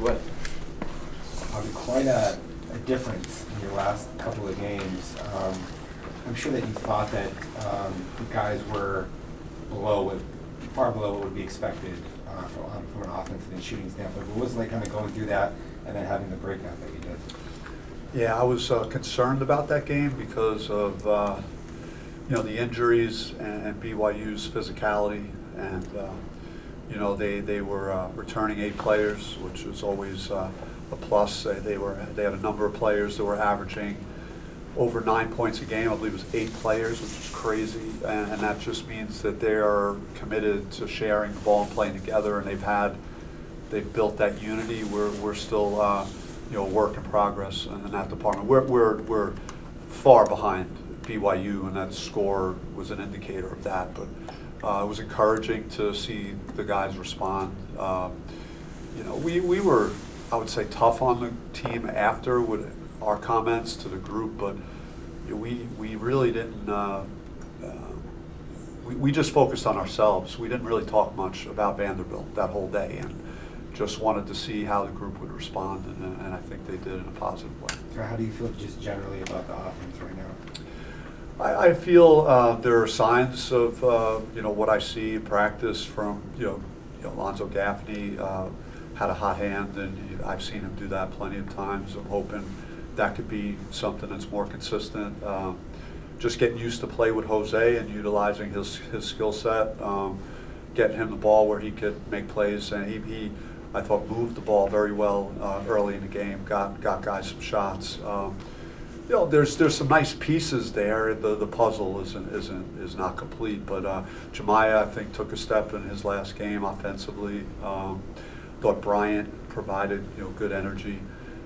what quite a difference in your last couple of games. I'm sure that you thought that the guys were far below what would be expected from an offensive and shooting standpoint. But what was it like kind of going through that and then having the breakout that you did? Yeah, I was concerned about that game because of the injuries and BYU's physicality, and they were returning 8 players, which was always a plus. They had a number of players that were averaging over 9 points a game. I believe it was 8 players, which is crazy, and that just means that they are committed to sharing the ball and playing together, and they've built that unity. We're still a work in progress in that department. We're far behind BYU, and that score was an indicator of that. But it was encouraging to see the guys respond. We were, I would say, tough on the team after with our comments to the group, but we really didn't. We just focused on ourselves. We didn't really talk much about Vanderbilt that whole day, and just wanted to see how the group would respond, and I think they did in a positive way. So how do you feel just generally about the offense right now? I feel there are signs of what I see in practice from Alonzo Gaffney had a hot hand, and I've seen him do that plenty of times. I'm hoping that could be something that's more consistent. Just getting used to play with Jose and utilizing his skill set, getting him the ball where he could make plays, and he I thought moved the ball very well early in the game. Got guys some shots. There's some nice pieces there. The puzzle is not complete, but Jemiah, I think, took a step in his last game offensively. Thought Bryant provided good energy.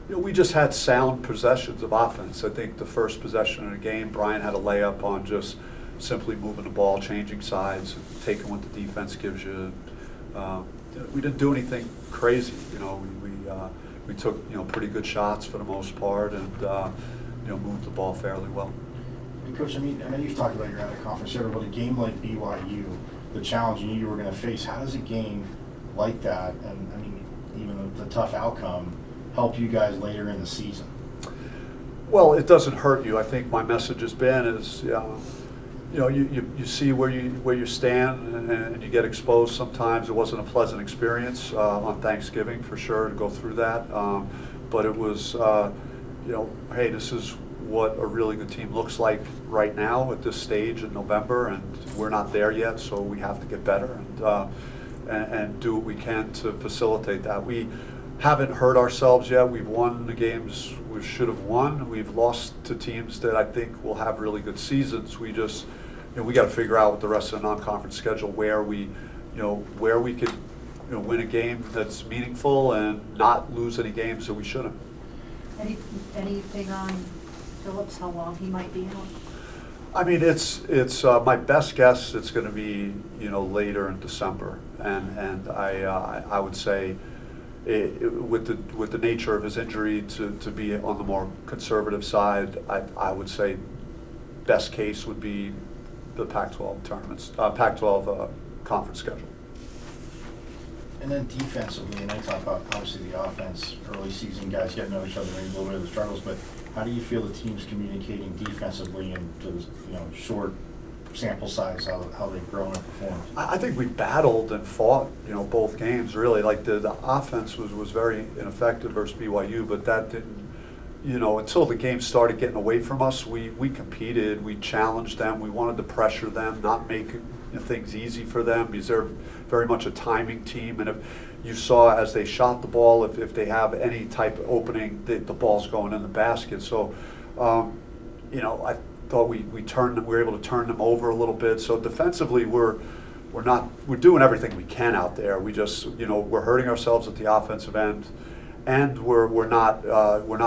We just had sound possessions of offense. I think the first possession of the game, Bryant had a layup on just simply moving the ball, changing sides, taking what the defense gives you. We didn't do anything crazy. We took pretty good shots for the most part, and moved the ball fairly well. And Coach, I know you've talked about your out of conference here, but a game like BYU, the challenge you were going to face, how does a game like that, and even the tough outcome, help you guys later in the season? Well, it doesn't hurt you. I think my message has been is, you see where you stand, and you get exposed sometimes. It wasn't a pleasant experience on Thanksgiving for sure to go through that, but it was, hey, this is what a really good team looks like right now at this stage in November, and we're not there yet, so we have to get better and do what we can to facilitate that. We haven't hurt ourselves yet. We've won the games we should have won. We've lost to teams that I think will have really good seasons. We just, we got to figure out with the rest of the non-conference schedule where we could, win a game that's meaningful and not lose any games that we shouldn't. Anything on Phillips, how long he might be out? It's my best guess. It's going to be later in December, and I would say with the nature of his injury to be on the more conservative side, I would say best case would be the Pac-12 tournaments, Pac-12 conference schedule. And then defensively, and I talk about obviously the offense, early season guys getting to know each other and a little bit of the struggles, but how do you feel the team's communicating defensively in those short sample size, how they've grown and performed? I think we battled and fought, both games really. Like the offense was very ineffective versus BYU, but that didn't, until the game started getting away from us, we competed, we challenged them, we wanted to pressure them, not make things easy for them, because they're very much a timing team, and if you saw as they shot the ball, if they have any type of opening, the ball's going in the basket. So, I thought we were able to turn them over a little bit. So defensively, we're doing everything we can out there. We just, we're hurting ourselves at the offensive end, and we're not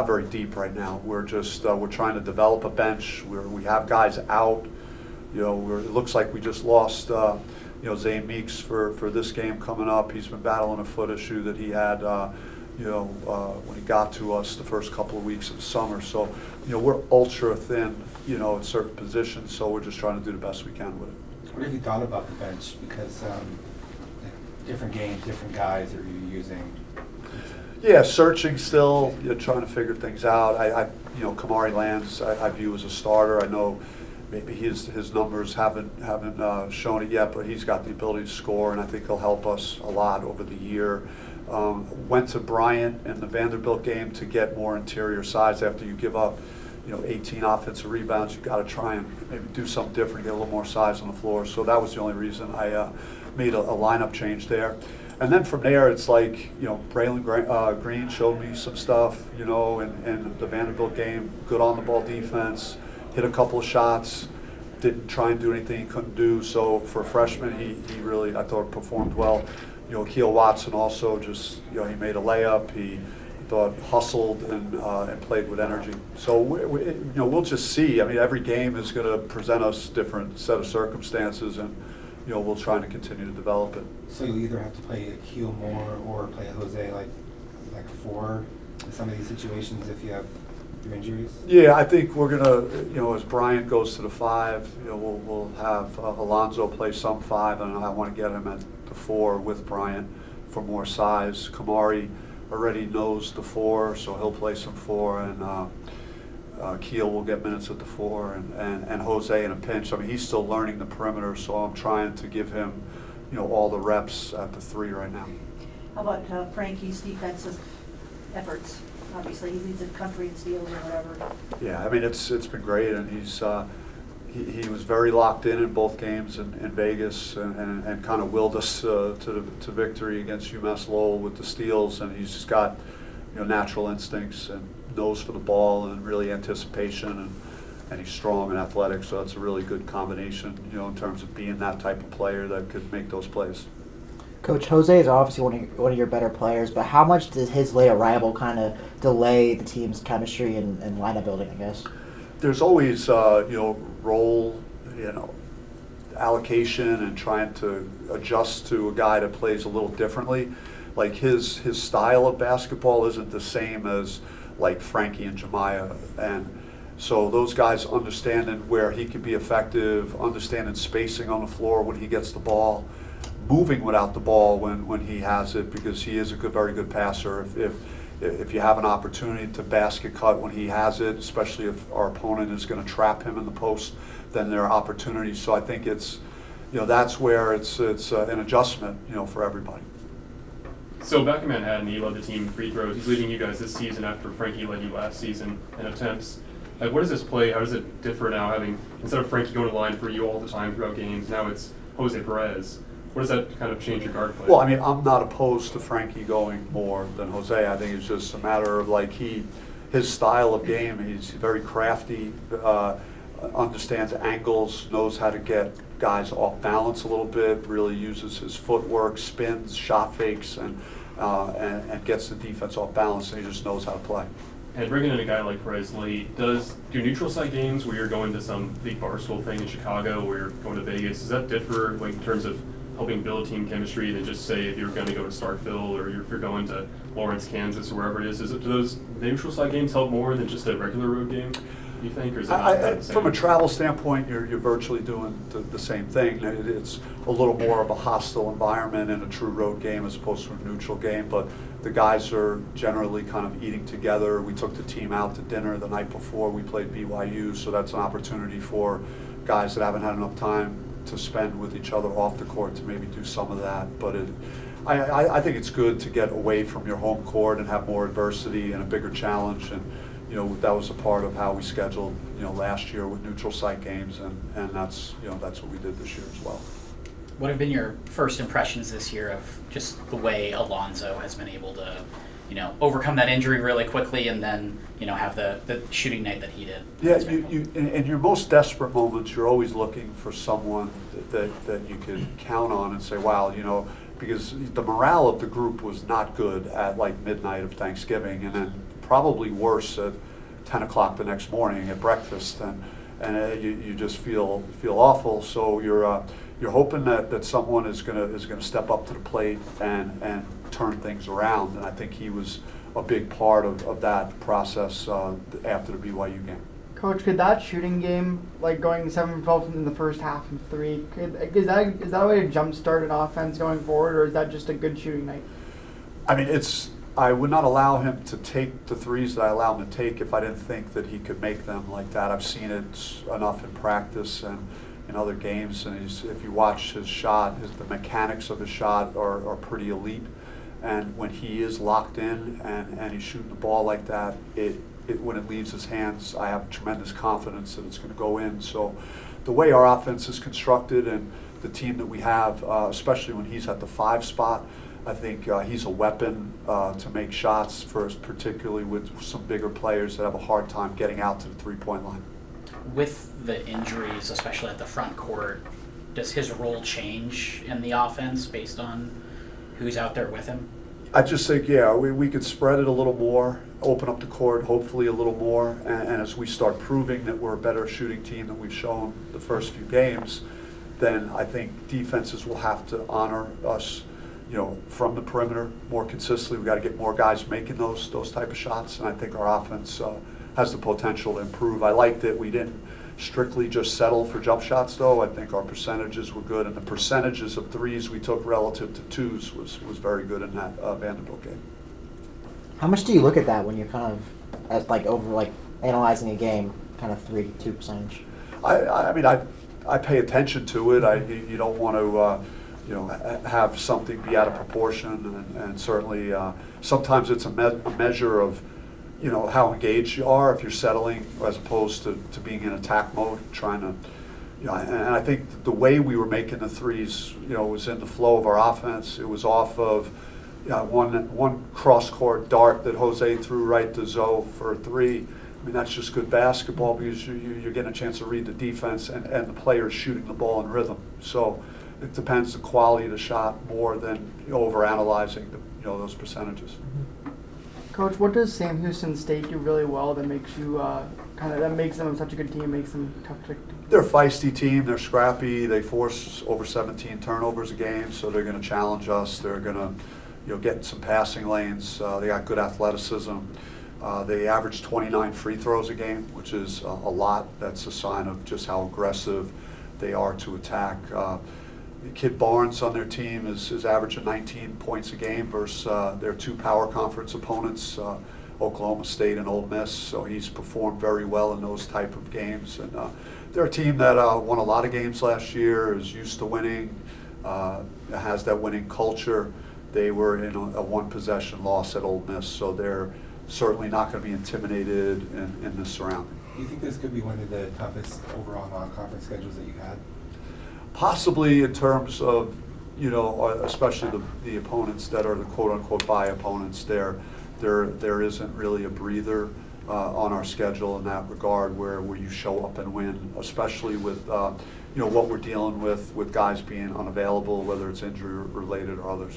very deep right now. We're just we're trying to develop a bench. We have guys out. It looks like we just lost Zane Meeks for this game coming up. He's been battling a foot issue that he had when he got to us the first couple of weeks of the summer. So we're ultra thin at certain positions, so we're just trying to do the best we can with it. What have you thought about the bench? Because different games, different guys that you're using. Yeah, searching still, trying to figure things out. Kamari Lands, I view as a starter. I know maybe his numbers haven't shown it yet, but he's got the ability to score, and I think he'll help us a lot over the year. Went to Bryant in the Vanderbilt game to get more interior size. After you give up, 18 offensive rebounds, you got to try and maybe do something different, get a little more size on the floor. So that was the only reason I made a lineup change there. And then from there, it's like, Braylon Green showed me some stuff, in the Vanderbilt game, good on the ball defense, hit a couple of shots, didn't try and do anything he couldn't do. So for a freshman, he really, I thought, performed well. Keel Watson also just, he made a layup. He thought hustled and played with energy. So we'll just see. I mean, every game is going to present us different set of circumstances, and we'll try to continue to develop it. So you either have to play Akeel more or play Jose like a 4 in some of these situations if you have your injuries? Yeah, I think we're gonna, as Bryant goes to the 5, we'll have Alonzo play some 5, and I want to get him at the 4 with Bryant for more size. Kamari already knows the 4, so he'll play some 4, and Keel will get minutes at the 4, and Jose in a pinch. I mean, he's still learning the perimeter, so I'm trying to give him, all the reps at the 3 right now. How about Frankie's defensive efforts? Obviously, he leads the country in steals or whatever. Yeah, I mean, it's been great, and he was very locked in both games in Vegas, and kind of willed us to victory against UMass Lowell with the steals, and he's just got natural instincts and nose for the ball and really anticipation, and he's strong and athletic, so that's a really good combination, in terms of being that type of player that could make those plays. Coach, Jose is obviously one of your better players, but how much does his late arrival kind of delay the team's chemistry and lineup building, I guess? There's always, role, allocation and trying to adjust to a guy that plays a little differently. Like his style of basketball isn't the same as like Frankie and Jemiah, and so those guys understanding where he can be effective, understanding spacing on the floor when he gets the ball, moving without the ball when he has it, because he is a very good passer. If you have an opportunity to basket cut when he has it, especially if our opponent is going to trap him in the post, then there are opportunities. So I think it's, that's where it's an adjustment, for everybody. So back in Manhattan, he led the team in free throws. He's leading you guys this season after Frankie led you last season in attempts. Like, what does this play? How does it differ now, having, instead of Frankie going to the line for you all the time throughout games, now it's Jose Perez? What does that kind of change your guard play? Well, I mean, I'm not opposed to Frankie going more than Jose. I think it's just a matter of like his style of game. He's very crafty, understands angles, knows how to get guys off balance a little bit, really uses his footwork, spins, shot fakes, and gets the defense off balance, and he just knows how to play. And bringing in a guy like Perez late, do neutral site games where you're going to some big barstool thing in Chicago or you're going to Vegas, does that differ like in terms of helping build team chemistry than just say if you're going to go to Starkville or if you're going to Lawrence, Kansas, or wherever it is? Do those neutral site games help more than just a regular road game, you think, or is it not the same? From a travel standpoint, you're virtually doing the same thing. It's a little more of a hostile environment in a true road game as opposed to a neutral game, but the guys are generally kind of eating together. We took the team out to dinner the night before we played BYU, so that's an opportunity for guys that haven't had enough time to spend with each other off the court to maybe do some of that. But I think it's good to get away from your home court and have more adversity and a bigger challenge, and that was a part of how we scheduled last year with neutral site games, and that's that's what we did this year as well. What have been your first impressions this year of just the way Alonzo has been able to overcome that injury really quickly and then have the shooting night that he did? Yeah, in your most desperate moments, you're always looking for someone that you can count on and say, wow, because the morale of the group was not good at like midnight of Thanksgiving, and then probably worse at 10 o'clock the next morning at breakfast, and you just feel awful. So you're hoping that someone is gonna step up to the plate and turn things around, and I think he was a big part of that process after the BYU game. Coach, could that shooting game, like going 7-12 in the first half and 3, is that a way to jumpstart an offense going forward, or is that just a good shooting night? I mean, it's I would not allow him to take the threes that I allow him to take if I didn't think that he could make them like that. I've seen it enough in practice and in other games, and if you watch his shot, the mechanics of his shot are pretty elite. And when he is locked in and he's shooting the ball like that, when it leaves his hands, I have tremendous confidence that it's going to go in. So the way our offense is constructed and the team that we have, especially when he's at the 5 spot, I think he's a weapon to make shots for us, particularly with some bigger players that have a hard time getting out to the three-point line. With the injuries, especially at the front court, does his role change in the offense based on who's out there with him? I just think, yeah, we could spread it a little more, open up the court hopefully a little more, and as we start proving that we're a better shooting team than we've shown the first few games, then I think defenses will have to honor us, from the perimeter more consistently. We've got to get more guys making those type of shots, and I think our offense has the potential to improve. I like that we didn't strictly just settle for jump shots, though. I think our percentages were good, and the percentages of threes we took relative to twos was very good in that Vanderbilt game. How much do you look at that when you're kind of analyzing a game, kind of 3-2 percentage? I mean, I pay attention to it. You don't want to have something be out of proportion, and certainly sometimes it's a measure of how engaged you are if you're settling as opposed to being in attack mode, trying to, and I think the way we were making the threes, was in the flow of our offense. It was off of one cross-court dart that Jose threw right to Zoe for a 3. I mean, that's just good basketball because you're getting a chance to read the defense and the players shooting the ball in rhythm. So it depends the quality of the shot more than over-analyzing those percentages. Coach, what does Sam Houston State do really well that makes you that makes them such a good team, makes them tough to? They're a feisty team. They're scrappy. They force over 17 turnovers a game, so they're going to challenge us. They're going to, get in some passing lanes. They got good athleticism. They average 29 free throws a game, which is a lot. That's a sign of just how aggressive they are to attack. Kid Barnes on their team is averaging 19 points a game versus their 2 power conference opponents, Oklahoma State and Ole Miss. So he's performed very well in those type of games. And they're a team that won a lot of games last year, is used to winning, has that winning culture. They were in a 1-possession loss at Ole Miss, so they're certainly not going to be intimidated in this surrounding. Do you think this could be one of the toughest overall non-conference schedules that you had? Possibly in terms of, especially the opponents that are the quote-unquote bye opponents. There isn't really a breather on our schedule in that regard where you show up and win, especially with what we're dealing with guys being unavailable, whether it's injury related or others.